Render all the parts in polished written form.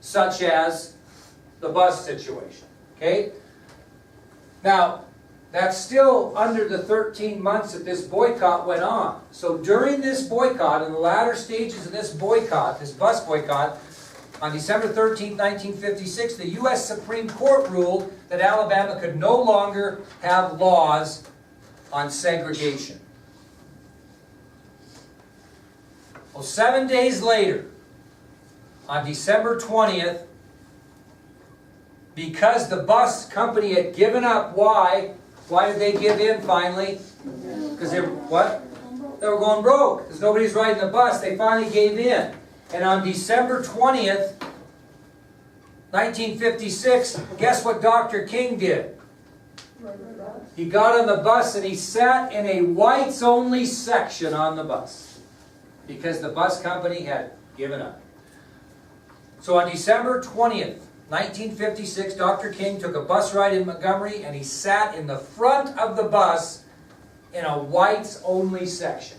such as the bus situation. Okay? Now, that's still under the 13 months that this boycott went on. So during this boycott, in the latter stages of this boycott, this bus boycott, on December 13, 1956, the U.S. Supreme Court ruled that Alabama could no longer have laws on segregation. Well, 7 days later, on December 20th, because the bus company had given up, why? Why did they give in finally? Because they were, what? They were going broke. Because nobody's riding the bus. They finally gave in. And on December 20th, 1956, guess what Dr. King did? He got on the bus and he sat in a whites-only section on the bus. Because the bus company had given up. So on December 20th, 1956, Dr. King took a bus ride in Montgomery and he sat in the front of the bus in a whites-only section.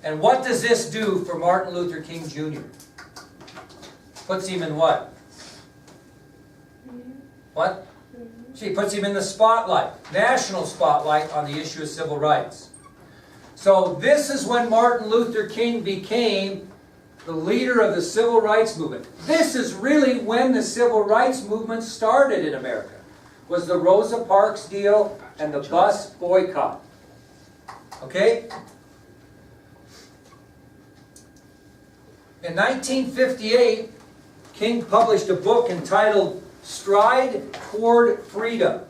And what does this do for Martin Luther King Jr.? Puts him in what? What? She puts him in the spotlight, national spotlight on the issue of civil rights. So this is when Martin Luther King became the leader of the civil rights movement. This is really when the civil rights movement started in America. Was the Rosa Parks deal and the bus boycott. Okay? In 1958, King published a book entitled Stride Toward Freedom.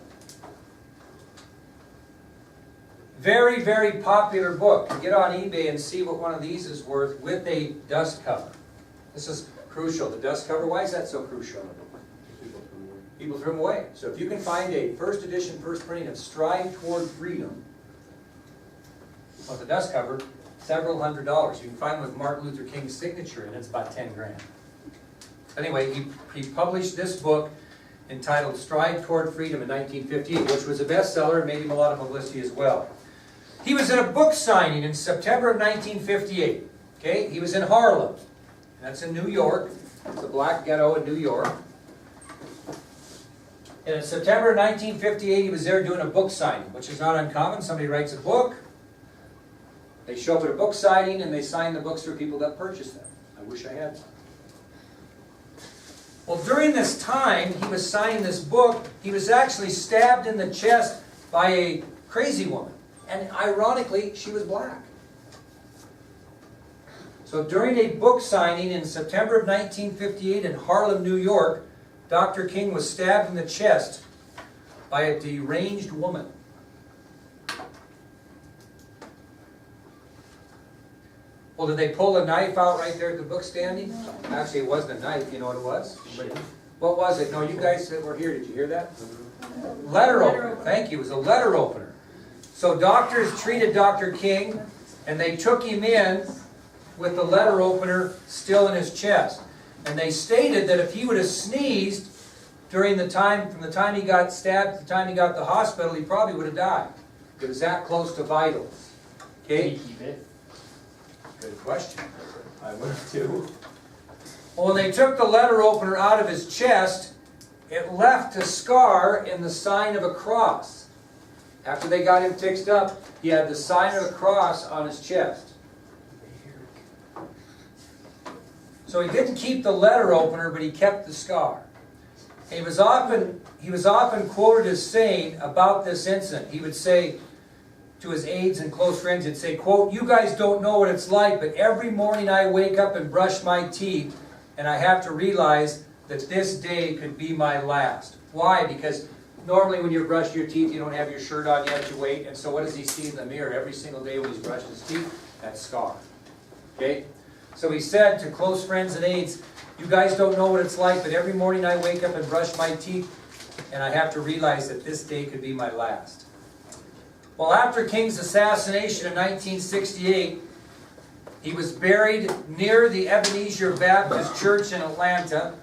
Very, very popular book. You get on eBay and see what one of these is worth with a dust cover. This is crucial. The dust cover, why is that so crucial? People threw them away. So if you can find a first edition, first printing of Stride Toward Freedom, with the dust cover, several $100s. You can find one with Martin Luther King's signature in it. It's about 10 grand. Anyway, he published this book entitled Stride Toward Freedom in 1958, which was a bestseller and made him a lot of publicity as well. He was at a book signing in September of 1958. Okay? He was in Harlem. That's in New York. It's a black ghetto in New York. And in September of 1958, he was there doing a book signing, which is not uncommon. Somebody writes a book. They show up at a book signing and they sign the books for people that purchase them. I wish I had some. Well, during this time he was signing this book, he was actually stabbed in the chest by a crazy woman. And ironically, she was black. So during a book signing in September of 1958 in Harlem, New York, Dr. King was stabbed in the chest by a deranged woman. Well, did they pull a knife out right there at the book standing? Actually, it wasn't a knife. You know what it was? What was it? No, you guys that were here, did you hear that? Letter opener. Thank you. It was a letter opener. So doctors treated Dr. King, and they took him in with the letter opener still in his chest. And they stated that if he would have sneezed during the time, from the time he got stabbed to the time he got to the hospital, he probably would have died. It was that close to vitals. Okay? Did he keep it? Good question. I would have too. Well, when they took the letter opener out of his chest, it left a scar in the sign of a cross. After they got him fixed up, he had the sign of a cross on his chest. So he didn't keep the letter opener, but he kept the scar. And he was often quoted as saying about this incident, he would say to his aides and close friends, he'd say, quote, "You guys don't know what it's like, but every morning I wake up and brush my teeth, and I have to realize that this day could be my last." Why? Because normally when you brush your teeth, you don't have your shirt on yet, you wait, and so what does he see in the mirror every single day when he's brushed his teeth? That scar. Okay? So he said to close friends and aides, "You guys don't know what it's like, but every morning I wake up and brush my teeth, and I have to realize that this day could be my last." Well, after King's assassination in 1968, he was buried near the Ebenezer Baptist Church in Atlanta.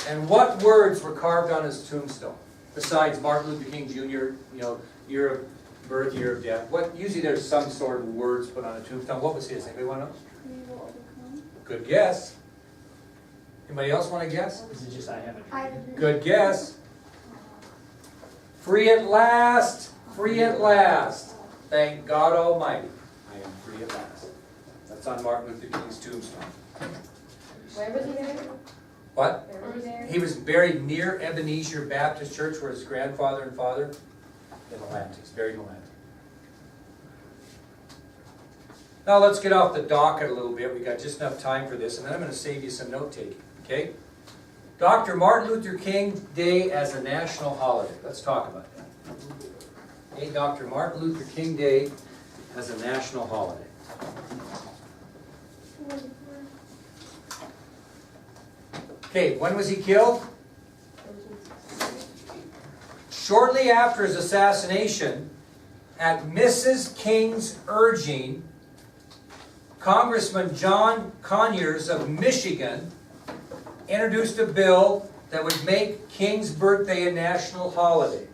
And what words were carved on his tombstone? Besides Martin Luther King Jr., you know, you're Birth, year of death. What, usually there's some sort of words put on a tombstone. What was his? Anybody want to know? We will overcome. Good guess. Anybody else want to guess? Is it just I have a dream? Good guess. Free at last. Free at last. Thank God Almighty. I am free at last. That's on Martin Luther King's tombstone. Where was he buried? What? Where was he buried? He was buried near Ebenezer Baptist Church, where his grandfather and father in Atlantic. He's buried in Atlantic. Now let's get off the docket a little bit. We got just enough time for this, and then I'm going to save you some note taking. Okay? Dr. Martin Luther King Day as a national holiday. Let's talk about that. Okay, Dr. Martin Luther King Day as a national holiday. Okay, when was he killed? Shortly after his assassination, at Mrs. King's urging, Congressman John Conyers of Michigan introduced a bill that would make King's birthday a national holiday.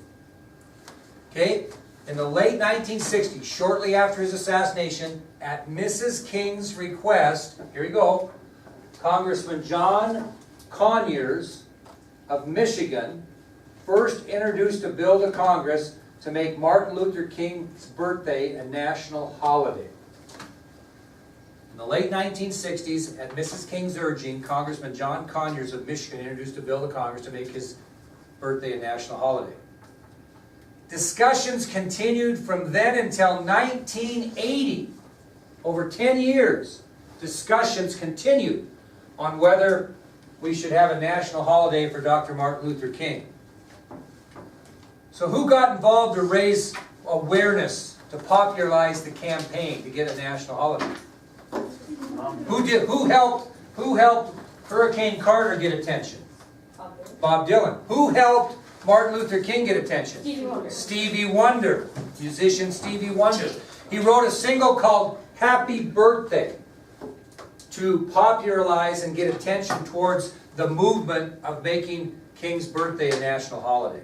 Okay? In the late 1960s, shortly after his assassination, at Mrs. King's request, here we go, Congressman John Conyers of Michigan first introduced a bill to Congress to make Martin Luther King's birthday a national holiday. In the late 1960s, at Mrs. King's urging, Congressman John Conyers of Michigan introduced a bill to Congress to make his birthday a national holiday. Discussions continued from then until 1980. Over 10 years, discussions continued on whether we should have a national holiday for Dr. Martin Luther King. So who got involved to raise awareness, to popularize the campaign to get a national holiday? Who helped Hurricane Carter get attention? Bob Dylan. Who helped Martin Luther King get attention? Stevie Wonder. Stevie Wonder. Musician Stevie Wonder. He wrote a single called Happy Birthday to popularize and get attention towards the movement of making King's birthday a national holiday.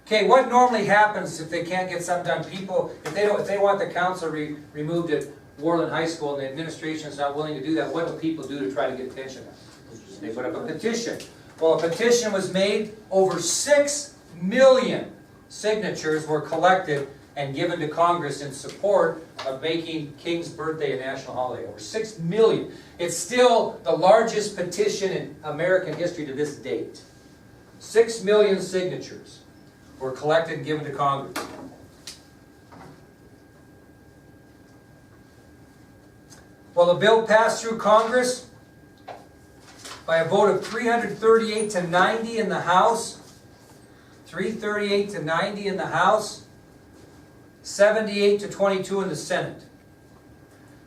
Okay, what normally happens if they can't get something done? People, if they want the council removed at Warland High School and the administration is not willing to do that, what do people do to try to get attention? They put up a petition. Well, a petition was made. Over 6 million signatures were collected and given to Congress in support of making King's birthday a national holiday. Over 6 million. It's still the largest petition in American history to this date. 6 million signatures were collected and given to Congress. Well, the bill passed through Congress by a vote of 338 to 90 in the House, 338 to 90 in the House, 78 to 22 in the Senate.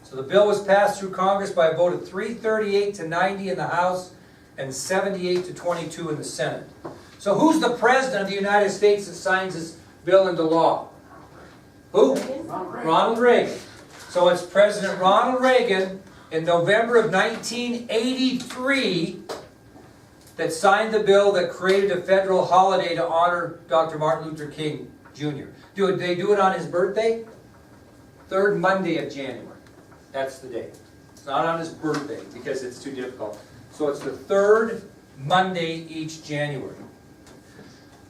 So the bill was passed through Congress by a vote of 338 to 90 in the House and 78 to 22 in the Senate. So who's the President of the United States that signs this bill into law? Who? Ronald Reagan. So it's President Ronald Reagan in November of 1983 that signed the bill that created a federal holiday to honor Dr. Martin Luther King Jr. Do they do it on his birthday? Third Monday of January. That's the day. It's not on his birthday because it's too difficult. So it's the third Monday each January.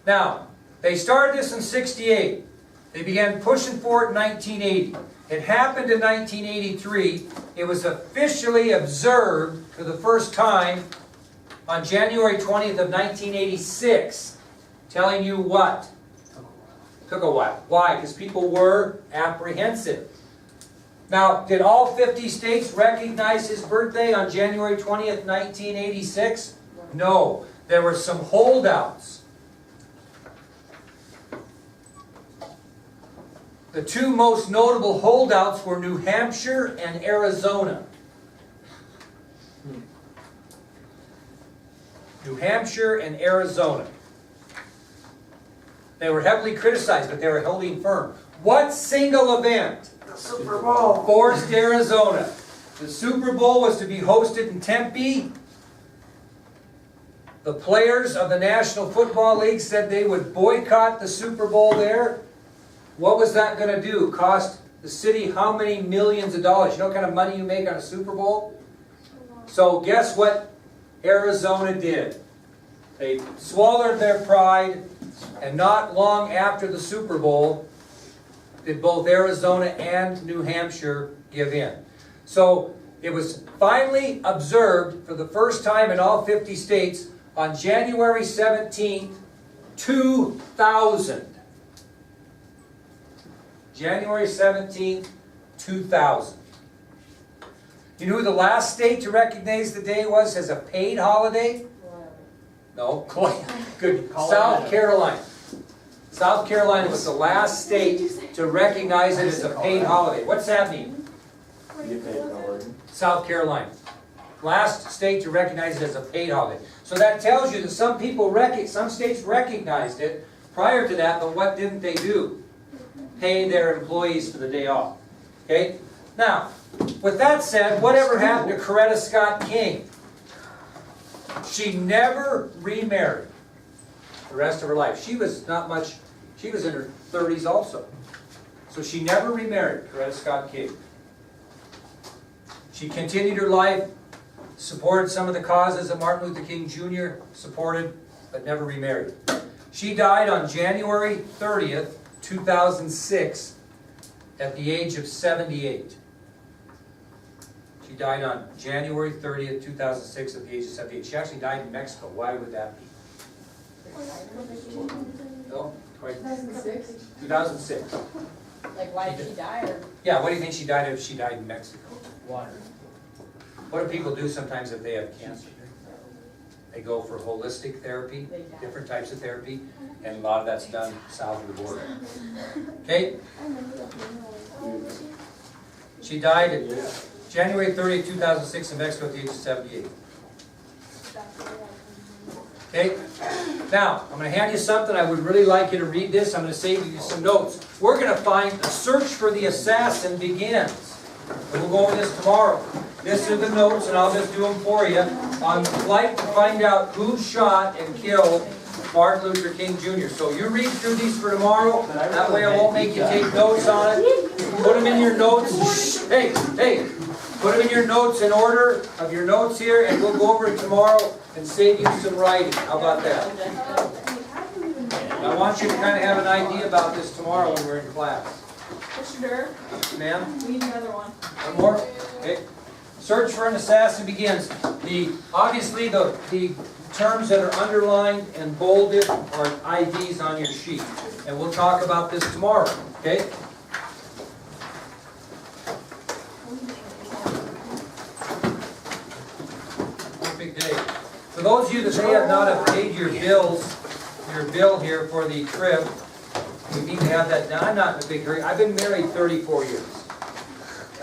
Now, they started this in '68. They began pushing for it in 1980. It happened in 1983. It was officially observed for the first time on January 20th of 1986. Telling you what? Took a while. Why? Because people were apprehensive. Now, did all 50 states recognize his birthday on January 20th, 1986? No. There were some holdouts. The two most notable holdouts were New Hampshire and Arizona. New Hampshire and Arizona. They were heavily criticized, but they were holding firm. What single event? The Super Bowl. Forced Arizona. The Super Bowl was to be hosted in Tempe. The players of the National Football League said they would boycott the Super Bowl there. What was that going to do? Cost the city how many millions of dollars? You know what kind of money you make on a Super Bowl? So guess what Arizona did? They swallowed their pride, and not long after the Super Bowl did both Arizona and New Hampshire give in. So it was finally observed for the first time in all 50 states on January 17th, 2000. January 17th, 2000. You know who the last state to recognize the day was as a paid holiday? No, good. South Carolina. South Carolina was the last state to recognize it as a paid holiday. What's that mean? South Carolina. Last state to recognize it as a paid holiday. So that tells you that some states recognized it prior to that, but what didn't they do? Pay their employees for the day off. Okay? Now, with that said, whatever happened to Coretta Scott King? She never remarried the rest of her life. She was she was in her 30s also. So she never remarried, Coretta Scott King. She continued her life, supported some of the causes that Martin Luther King Jr. supported, but never remarried. She died on January 30th, 2006, at the age of 78. She died on January 30th, 2006, at the age of 78. She actually died in Mexico. Why would that be? No? 2006? 2006. Like, why did she die? Or? Yeah, what do you think she died of? She died in Mexico. Water. What do people do sometimes if they have cancer? They go for holistic therapy, different types of therapy, and a lot of that's done south of the border. Okay? She died in January 30th, 2006 in Mexico at the age of 78. Okay? Now, I'm going to hand you something. I would really like you to read this. I'm going to save you some notes. We're going to find a search for the assassin begins. And we'll go over this tomorrow. This are the notes, and I'll just do them for you. On the flight to find out who shot and killed Martin Luther King Jr. So you read through these for tomorrow. That way I won't make you take notes on it. Put them in your notes. Hey, put them in your notes in order of your notes here, and we'll go over it tomorrow and save you some writing. How about that? I want you to kind of have an idea about this tomorrow when we're in class. Mr. Durr? Ma'am? We need another one. One more? Okay. Search for an assassin begins. Obviously the terms that are underlined and bolded are IDs on your sheet. And we'll talk about this tomorrow. Okay? Big day. For those of you that may have not have paid your bill here for the trip, you need to have that done. I'm not in a big hurry. I've been married 34 years.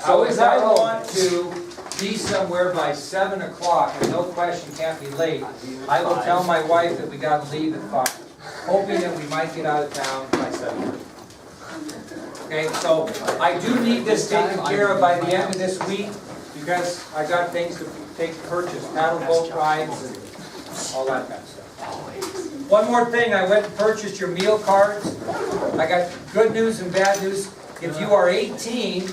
So if I want to be somewhere by 7 o'clock, and no question can't be late, I will tell my wife that we got to leave at 5, hoping that we might get out of town by 7. Okay, so I do need this taken care of by the end of this week, because I got things to purchase, paddle boat rides and all that kind of stuff. One more thing, I went and purchased your meal cards. I got good news and bad news. If you are 18,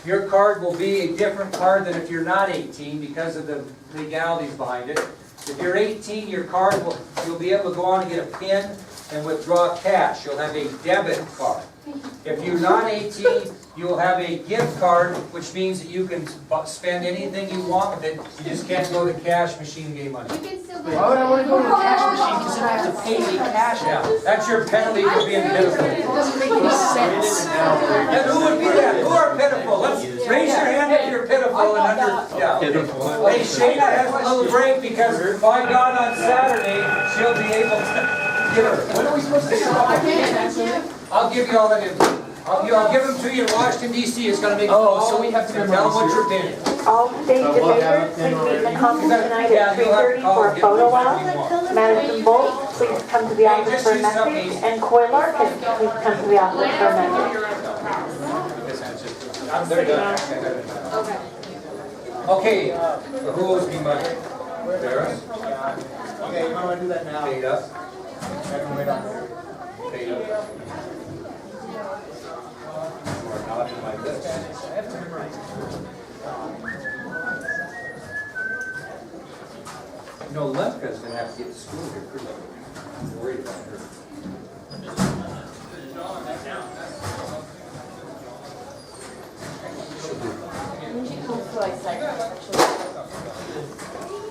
your card will be a different card than if you're not 18 because of the legalities behind it. If you're 18, your card you'll be able to go on and get a PIN and withdraw cash. You'll have a debit card. If you're not 18, you will have a gift card, which means that you can spend anything you want with it. You just can't go to the cash machine and get money. You can still Why would I want to go to the cash machine? Because then I have to pay the cash out. Yeah, that's your penalty for being pitiful. It doesn't make any sense. And who would be that? Who are pitiful? Let's raise your hand if you're pitiful and under. Yeah. Hey, Shayna has a little break because by God on Saturday she'll be able to give her. When are we supposed to start? I'll give you all that info. I'll give them to you in Washington, D.C. It's going to make a call. So we have to tell them what you're paying. All state debaters, please meet in the conference tonight at 3:30 for a photo op. Madison Bolt, please come to the office for a message. And Coy Larkin, please come to the office for a message. They're done. Okay, who owes me money? Barris? Okay, you want to do that now? Fade up. I can wait on here. Fade up. Or nodding like this. I have to memorize. You know, Lemka's gonna have to get to school here pretty soon. I'm worried about her. When she comes to like second, actually.